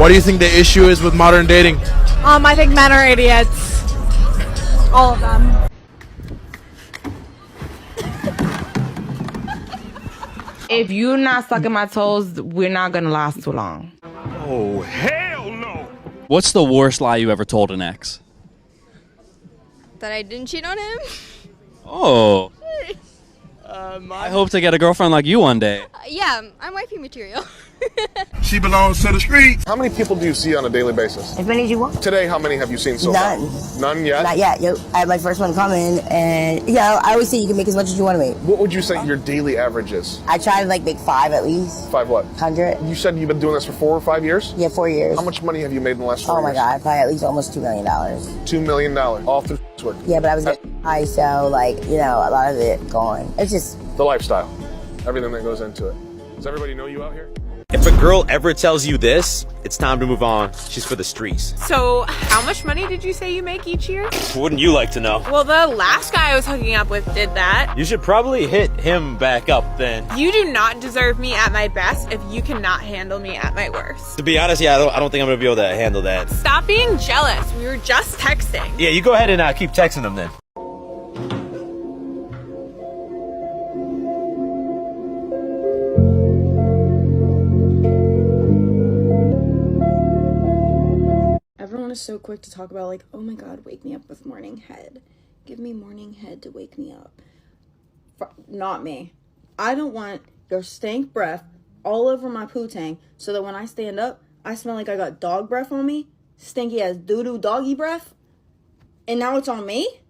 What do you think the issue is with modern dating? I think men are idiots. All of them. If you're not sucking my toes, we're not gonna last too long. Oh, hell no! What's the worst lie you ever told an ex? That I didn't cheat on him? Oh. I hope to get a girlfriend like you one day. Yeah, I'm wifey material. She belongs to the streets. How many people do you see on a daily basis? As many as you want. Today, how many have you seen so None. far? None yet? Not yet. Yo, I have my first one coming, and I always say you can make as much as you want to make. What would you say your daily average is? I try to make 5 at least. 5 what? 100. You said you've been doing this for 4 or 5 years? Yeah, 4 years. How much money have you made in the last 4 years? Oh my God, probably at least almost $2 million. $2 million, all through work. Yeah, but I was getting high, so a lot of it gone. It's just The lifestyle, everything that goes into it. Does everybody know you out here? If a girl ever tells you this, it's time to move on. She's for the streets. So, how much money did you say you make each year? Wouldn't you like to know? Well, the last guy I was hooking up with did that. You should probably hit him back up then. You do not deserve me at my best if you cannot handle me at my worst. To be honest, I don't think I'm gonna be able to handle that. Stop being jealous. We were just texting. Yeah, you go ahead and keep texting him then. Everyone is so quick to talk about oh my God, wake me up with morning head. Give me morning head to wake me up. Not me. I don't want your stank breath all over my poo-tang so that when I stand up, I smell like I got dog breath on me. Stinky ass doo-doo doggy breath. And now it's on me?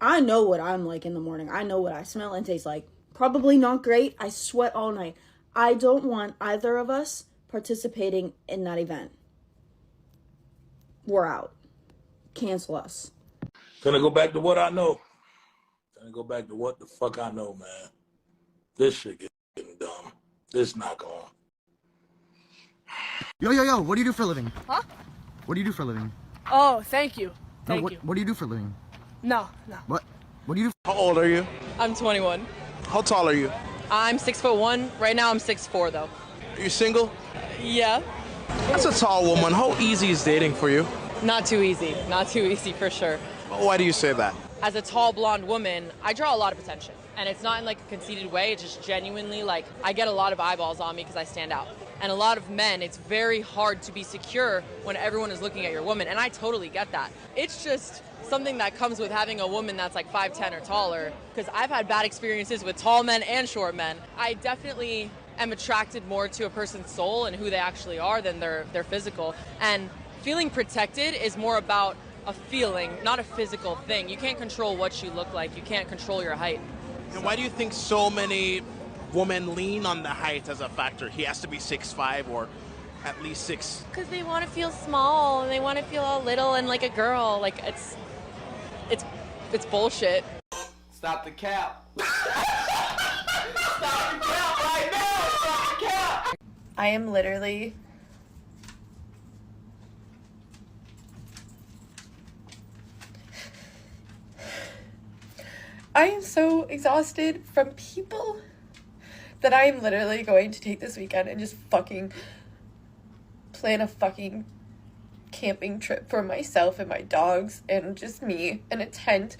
I know what I'm like in the morning. I know what I smell and taste like. Probably not great. I sweat all night. I don't want either of us participating in that event. We're out. Cancel us. Gonna go back to what I know. Gonna go back to what the fuck I know, man. This shit getting dumb. This not going. Yo, what do you do for a living? Huh? What do you do for a living? Oh, thank you. Thank you. What do you do for a living? No. What do you do? How old are you? I'm 21. How tall are you? I'm 6'1". Right now I'm 6'4" though. Are you single? Yeah. As a tall woman, how easy is dating for you? Not too easy. Not too easy for sure. Why do you say that? As a tall blonde woman, I draw a lot of attention. And it's not in a conceited way, it's just genuinely I get a lot of eyeballs on me because I stand out. And a lot of men, it's very hard to be secure when everyone is looking at your woman, and I totally get that. It's just something that comes with having a woman that's 5'10" or taller, because I've had bad experiences with tall men and short men. I definitely am attracted more to a person's soul and who they actually are than their physical. And feeling protected is more about a feeling, not a physical thing. You can't control what you look like. You can't control your height. And why do you think so many women lean on the height as a factor? He has to be 6'5" or at least 6. Because they want to feel small and they want to feel all little and like a girl. It's bullshit. Stop the cap. Stop the cap right now. Stop the cap. I am literally I am so exhausted from people that I am literally going to take this weekend and just fucking plan a fucking camping trip for myself and my dogs and just me in a tent.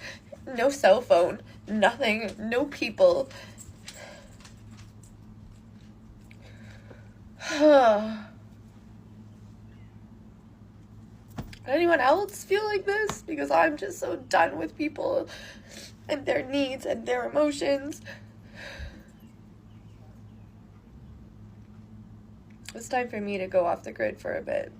No cell phone, nothing, no people. Anyone else feel like this? Because I'm just so done with people and their needs and their emotions. It's time for me to go off the grid for a bit.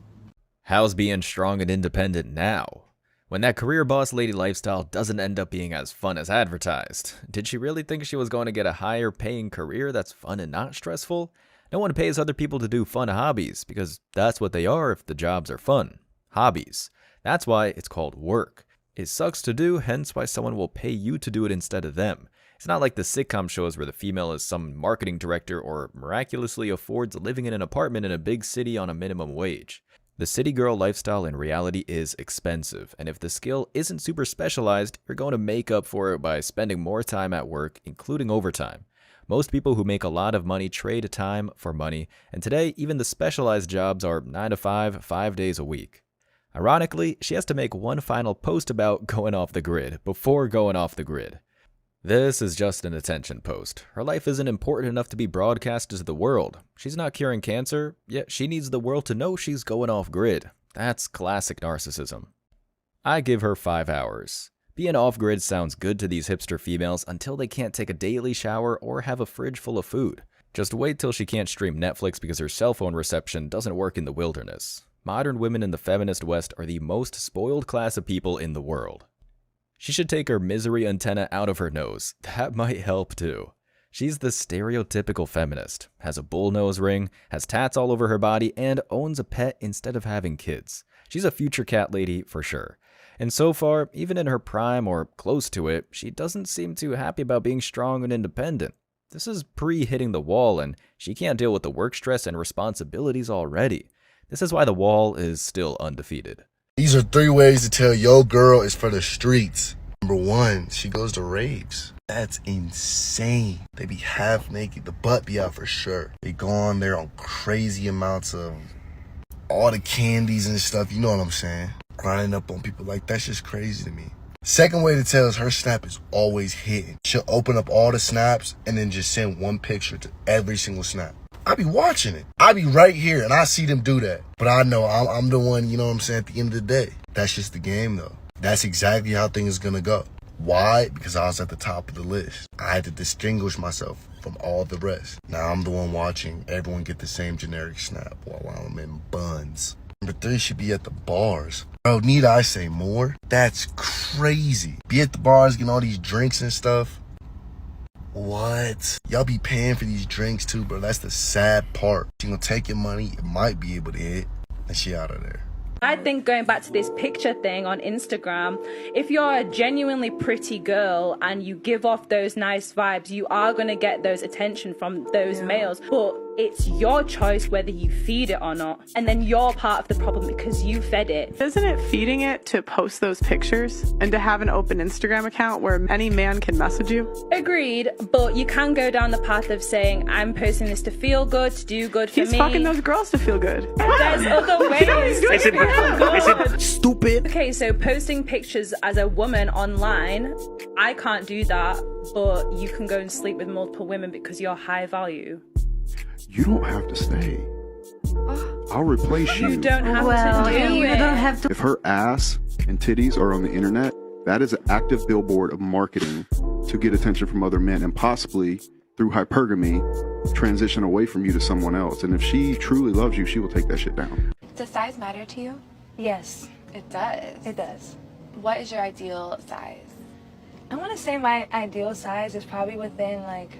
How's being strong and independent now? When that career boss lady lifestyle doesn't end up being as fun as advertised, did she really think she was going to get a higher paying career that's fun and not stressful? No one pays other people to do fun hobbies, because that's what they are if the jobs are fun. Hobbies. That's why it's called work. It sucks to do, hence why someone will pay you to do it instead of them. It's not like the sitcom shows where the female is some marketing director or miraculously affords living in an apartment in a big city on a minimum wage. The city girl lifestyle in reality is expensive, and if the skill isn't super specialized, you're going to make up for it by spending more time at work, including overtime. Most people who make a lot of money trade time for money, and today even the specialized jobs are 9 to 5, 5 days a week. Ironically, she has to make one final post about going off the grid before going off the grid. This is just an attention post. Her life isn't important enough to be broadcast to the world. She's not curing cancer, yet she needs the world to know she's going off grid. That's classic narcissism. I give her 5 hours. Being off-grid sounds good to these hipster females until they can't take a daily shower or have a fridge full of food. Just wait till she can't stream Netflix because her cell phone reception doesn't work in the wilderness. Modern women in the feminist West are the most spoiled class of people in the world. She should take her misery antenna out of her nose. That might help too. She's the stereotypical feminist, has a bull nose ring, has tats all over her body, and owns a pet instead of having kids. She's a future cat lady for sure. And so far, even in her prime or close to it, she doesn't seem too happy about being strong and independent. This is pre-hitting the wall, and she can't deal with the work stress and responsibilities already. This is why the wall is still undefeated. These are 3 ways to tell your girl is for the streets. Number 1, she goes to raves. That's insane. They be half naked. The butt be out for sure. They go on there on crazy amounts of all the candies and stuff. You know what I'm saying? Grinding up on people like that's just crazy to me. Second way to tell is her snap is always hidden. She'll open up all the snaps and then just send one picture to every single snap. I be watching it. I be right here and I see them do that. But I know I'm the one, you know what I'm saying, at the end of the day. That's just the game though. That's exactly how things gonna go. Why? Because I was at the top of the list. I had to distinguish myself from all the rest. Now I'm the one watching everyone get the same generic snap while I'm in buns. Number 3 should be at the bars. Bro, need I say more? That's crazy. Be at the bars getting all these drinks and stuff. What? Y'all be paying for these drinks too, bro. That's the sad part. She gonna take your money, it might be able to hit, and she out of there. I think going back to this picture thing on Instagram, if you're a genuinely pretty girl and you give off those nice vibes, you are going to get those attention from those males. But it's your choice whether you feed it or not. And then you're part of the problem because you fed it. Isn't it feeding it to post those pictures and to have an open Instagram account where any man can message you? Agreed, but you can go down the path of saying, I'm posting this to feel good, to do good for me. He's fucking those girls to feel good. There's other ways to feel good. Stupid. Okay, so posting pictures as a woman online, I can't do that, but you can go and sleep with multiple women because you're high value. You don't have to stay. I'll replace you. You don't have to do it. You don't have to. If her ass and titties are on the internet, that is an active billboard of marketing to get attention from other men and possibly, through hypergamy, transition away from you to someone else. And if she truly loves you, she will take that shit down. Does size matter to you? Yes. It does. It does. What is your ideal size? I want to say my ideal size is probably within like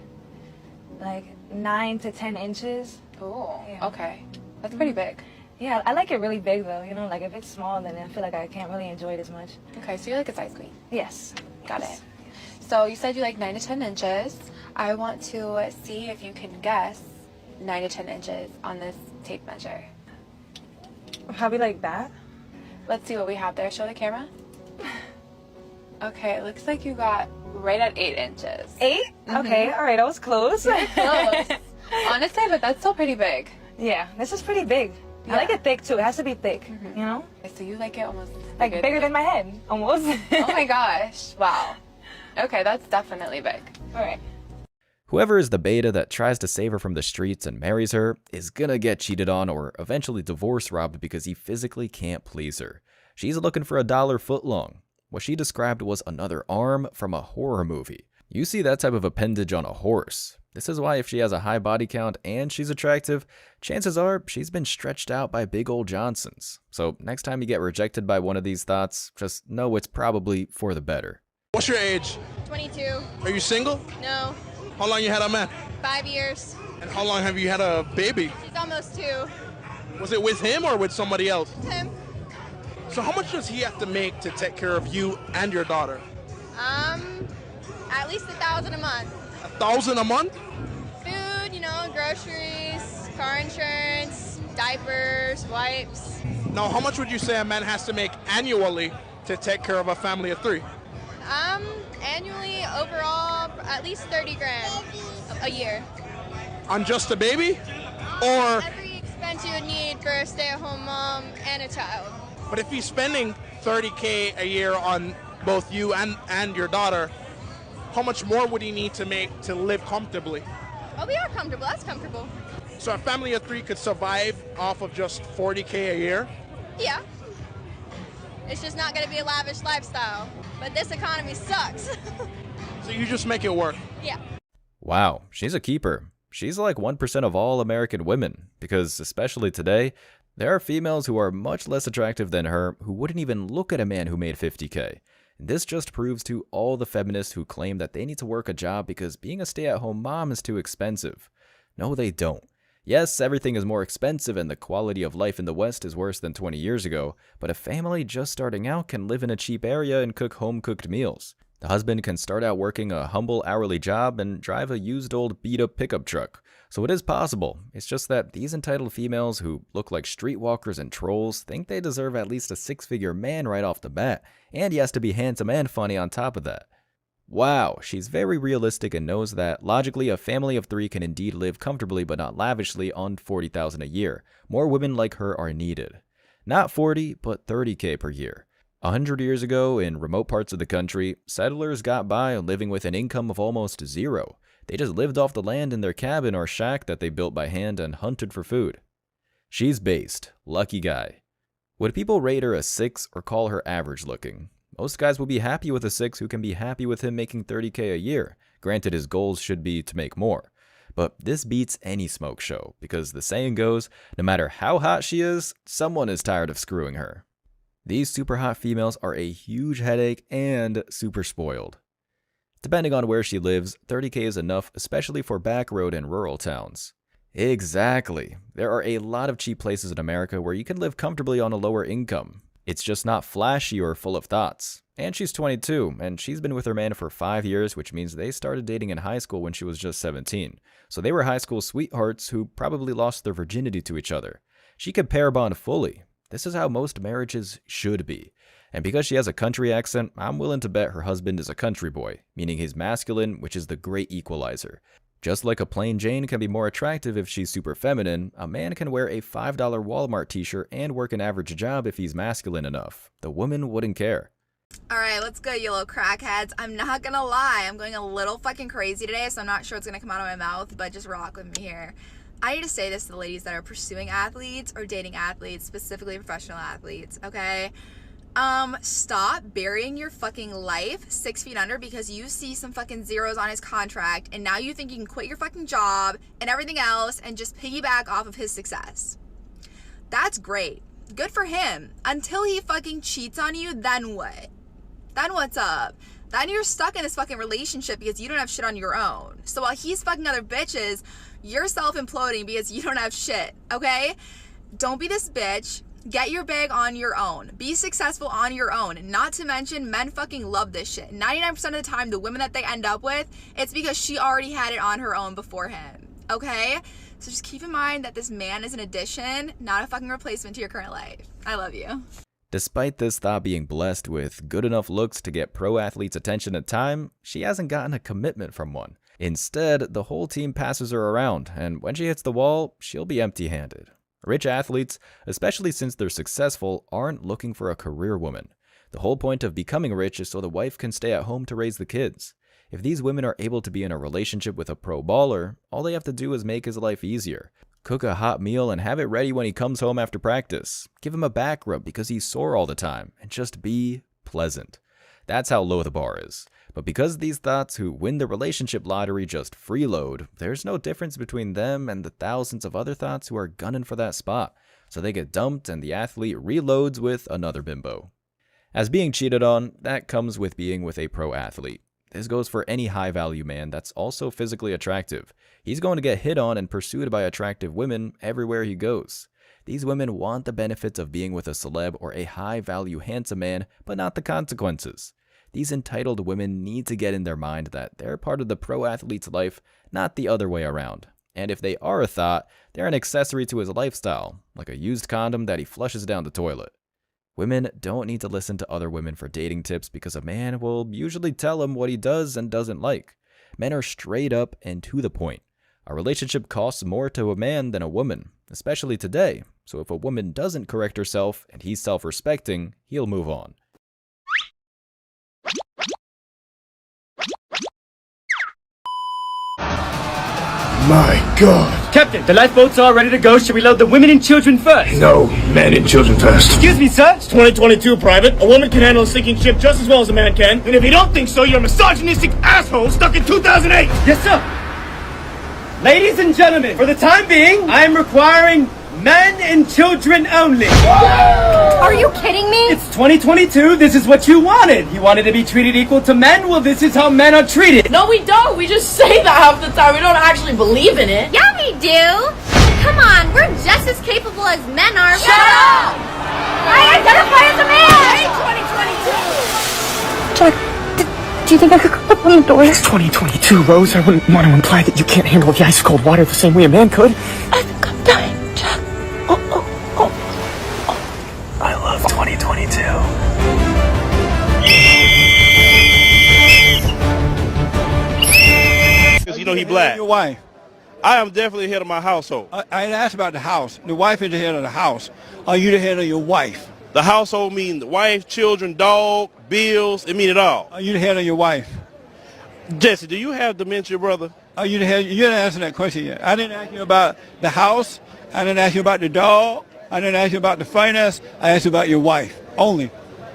9 to 10 inches. Oh, yeah. Okay. That's pretty big. Yeah, I like it really big though. You know, like if it's small, then I feel like I can't really enjoy it as much. Okay, so you're like a size queen. Yes. Got it. So you said you like 9 to 10 inches. I want to see if you can guess 9 to 10 inches on this tape measure. Probably like that. Let's see what we have there. Show the camera. Okay, it looks like you got right at 8 inches. 8? Mm-hmm. Okay, all right, I was close. Close. Honestly, but that's still pretty big. Yeah, this is pretty big. Yeah. I like it thick too. It has to be thick, you know? So you like it almost like bigger than my head, almost. Oh my gosh. Wow. Okay, that's definitely big. All right. Whoever is the beta that tries to save her from the streets and marries her is gonna get cheated on or eventually divorce robbed because he physically can't please her. She's looking for $1 footlong. What she described was another arm from a horror movie. You see that type of appendage on a horse. This is why if she has a high body count and she's attractive, chances are she's been stretched out by big old Johnsons. So next time you get rejected by one of these thoughts, just know it's probably for the better. What's your age? 22. Are you single? No. How long you had a man? 5 years. And how long have you had a baby? He's almost 2. Was it with him or with somebody else? Him. So how much does he have to make to take care of you and your daughter? At least $1,000 a month. $1,000 a month? Food, you know, groceries, car insurance, diapers, wipes. Now, how much would you say a man has to make annually to take care of a family of 3? Annually, overall, at least 30 grand a year. On just a baby? Or, Every expense you would need for a stay-at-home mom and a child. but if he's spending $30K a year on both you and your daughter, how much more would he need to make to live comfortably? Oh, we are comfortable. That's comfortable. So a family of 3 could survive off of just $40K a year? Yeah. It's just not going to be a lavish lifestyle. But this economy sucks. So you just make it work? Yeah. Wow, she's a keeper. She's like 1% of all American women, because especially today, there are females who are much less attractive than her who wouldn't even look at a man who made 50K. And this just proves to all the feminists who claim that they need to work a job because being a stay-at-home mom is too expensive. No, they don't. Yes, everything is more expensive and the quality of life in the West is worse than 20 years ago, but a family just starting out can live in a cheap area and cook home-cooked meals. The husband can start out working a humble hourly job and drive a used old beat-up pickup truck. So it is possible. It's just that these entitled females who look like streetwalkers and trolls think they deserve at least a 6-figure man right off the bat, and he has to be handsome and funny on top of that. Wow, she's very realistic and knows that, logically, a family of 3 can indeed live comfortably but not lavishly on $40,000 a year. More women like her are needed. Not 40, but 30K per year. 100 years ago, in remote parts of the country, settlers got by living with an income of almost zero. They just lived off the land in their cabin or shack that they built by hand and hunted for food. She's based. Lucky guy. Would people rate her a 6 or call her average looking? Most guys will be happy with a 6 who can be happy with him making 30K a year. Granted, his goals should be to make more. But this beats any smoke show, because the saying goes, no matter how hot she is, someone is tired of screwing her. These super hot females are a huge headache and super spoiled. Depending on where she lives, 30K is enough, especially for backroad and rural towns. Exactly. There are a lot of cheap places in America where you can live comfortably on a lower income. It's just not flashy or full of thoughts. And she's 22, and she's been with her man for 5 years, which means they started dating in high school when she was just 17. So they were high school sweethearts who probably lost their virginity to each other. She could pair bond fully. This is how most marriages should be. And because she has a country accent, I'm willing to bet her husband is a country boy, meaning he's masculine, which is the great equalizer. Just like a plain Jane can be more attractive if she's super feminine, a man can wear a $5 Walmart t-shirt and work an average job if he's masculine enough. The woman wouldn't care. Alright, let's go, you little crackheads. I'm not gonna lie, I'm going a little fucking crazy today, so I'm not sure what's gonna come out of my mouth, but just rock with me here. I need to say this to the ladies that are pursuing athletes or dating athletes, specifically professional athletes, okay? Stop burying your fucking life 6 feet under because you see some fucking zeros on his contract and now you think you can quit your fucking job and everything else and just piggyback off of his success. That's great. Good for him. Until he fucking cheats on you, then what? Then what's up? Then you're stuck in this fucking relationship because you don't have shit on your own. So while he's fucking other bitches, you're self-imploding because you don't have shit, okay? Don't be this bitch. Get your bag on your own. Be successful on your own. Not to mention, men fucking love this shit. 99% of the time, the women that they end up with, it's because she already had it on her own before him, okay? So just keep in mind that this man is an addition, not a fucking replacement to your current life. I love you. Despite this thought being blessed with good enough looks to get pro athletes' attention at time, she hasn't gotten a commitment from one. Instead, the whole team passes her around, and when she hits the wall, she'll be empty-handed. Rich athletes, especially since they're successful, aren't looking for a career woman. The whole point of becoming rich is so the wife can stay at home to raise the kids. If these women are able to be in a relationship with a pro baller, all they have to do is make his life easier. Cook a hot meal and have it ready when he comes home after practice. Give him a back rub because he's sore all the time, and just be pleasant. That's how low the bar is. But because these thoughts who win the relationship lottery just freeload, there's no difference between them and the thousands of other thoughts who are gunning for that spot. So they get dumped and the athlete reloads with another bimbo. As being cheated on, that comes with being with a pro athlete. This goes for any high-value man that's also physically attractive. He's going to get hit on and pursued by attractive women everywhere he goes. These women want the benefits of being with a celeb or a high-value handsome man, but not the consequences. These entitled women need to get in their mind that they're part of the pro athlete's life, not the other way around. And if they are a thought, they're an accessory to his lifestyle, like a used condom that he flushes down the toilet. Women don't need to listen to other women for dating tips because a man will usually tell them what he does and doesn't like. Men are straight up and to the point. A relationship costs more to a man than a woman, especially today. So if a woman doesn't correct herself and he's self-respecting, he'll move on. My God. Captain, the lifeboats are ready to go. Should we load the women and children first? No, men and children first. Excuse me, sir. It's 2022, Private. A woman can handle a sinking ship just as well as a man can. And if you don't think so, you're a misogynistic asshole stuck in 2008. Yes, sir. Ladies and gentlemen, for the time being, I am requiring men and children only. Are you kidding me? It's 2022. This is what you wanted. You wanted to be treated equal to men? Well, this is how men are treated. No, we don't. We just say that half the time. We don't actually believe in it. Yeah, we do. Come on, we're just as capable as men are. Shut up! I identify as a man! 2022. Jack, do you think I could open the door? It's 2022, Rose. I wouldn't want to imply that you can't handle the ice-cold water the same way a man could. I think I'm dying, Jack. I love 2022. Because you know he black. Your wife. I am definitely the head of my household. I asked about the house. The wife is the head of the house. Are you the head of your wife? The household means the wife, children, dog, bills. It means it all. Are you the head of your wife? Jesse, do you have dementia, brother? Are you the head? You didn't answer that question yet. I didn't ask you about the house. I didn't ask you about the dog. I didn't ask you about the finance. I asked you about your wife only.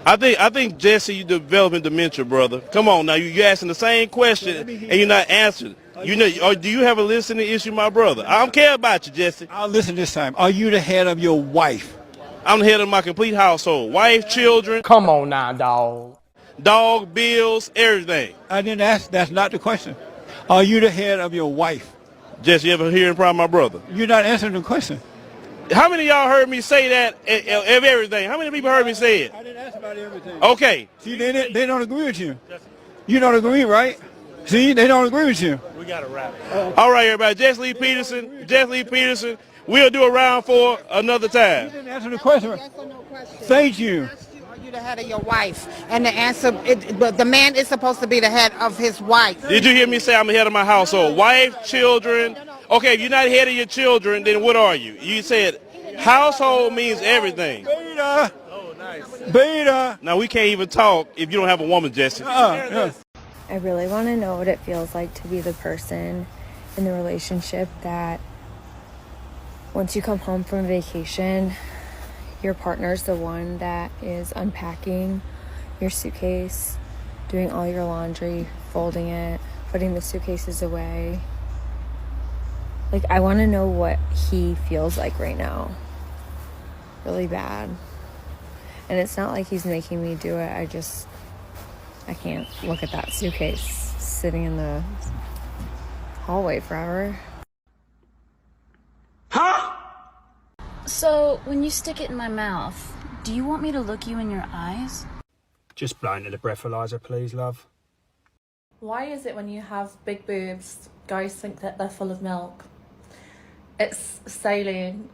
I think Jesse, you developing dementia, brother. Come on now, you're asking the same question and you're not answering. You know, or do you have a listening issue, my brother? I don't care about you, Jesse. I'll listen this time. Are you the head of your wife? I'm the head of my complete household. Wife, children. Come on now, dog. Dog, bills, everything. I didn't ask. That's not the question. Are you the head of your wife? Jesse, you ever hearing problem, my brother? You're not answering the question. How many of y'all heard me say that of everything? How many people heard me say it? I didn't ask about everything. Okay. See, they don't agree with you. You don't agree, right? See, they don't agree with you. We got to wrap it. All right, everybody. Jesse Lee Peterson. We'll do a round for another time. You didn't answer the question. Yes or no question. Thank you. Are you the head of your wife? And the answer, but the man is supposed to be the head of his wife. Did you hear me say I'm the head of my household? Wife, children. Okay, if you're not head of your children, then what are you? You said household means everything. Beta. Oh, nice. Beta. Now, we can't even talk if you don't have a woman, Jesse. Yeah. I really want to know what it feels like to be the person in the relationship that once you come home from vacation, your partner's the one that is unpacking your suitcase, doing all your laundry, folding it, putting the suitcases away. Like, I want to know what he feels like right now. Really bad. And it's not like he's making me do it. I can't look at that suitcase sitting in the hallway forever. Huh? So, when you stick it in my mouth, do you want me to look you in your eyes? Just blow into the breathalyzer, please, love. Why is it when you have big boobs, guys think that they're full of milk? It's saline.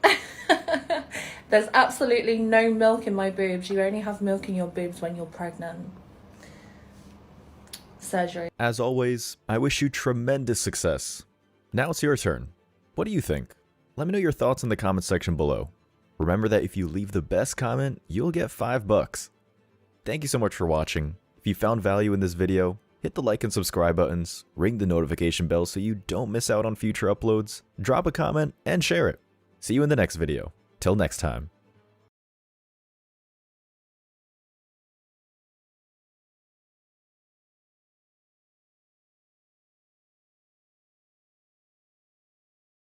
There's absolutely no milk in my boobs. You only have milk in your boobs when you're pregnant. Surgery. As always, I wish you tremendous success. Now it's your turn. What do you think? Let me know your thoughts in the comment section below. Remember that if you leave the best comment, you'll get $5. Thank you so much for watching. If you found value in this video, hit the like and subscribe buttons, ring the notification bell so you don't miss out on future uploads, drop a comment, and share it. See you in the next video. Till next time.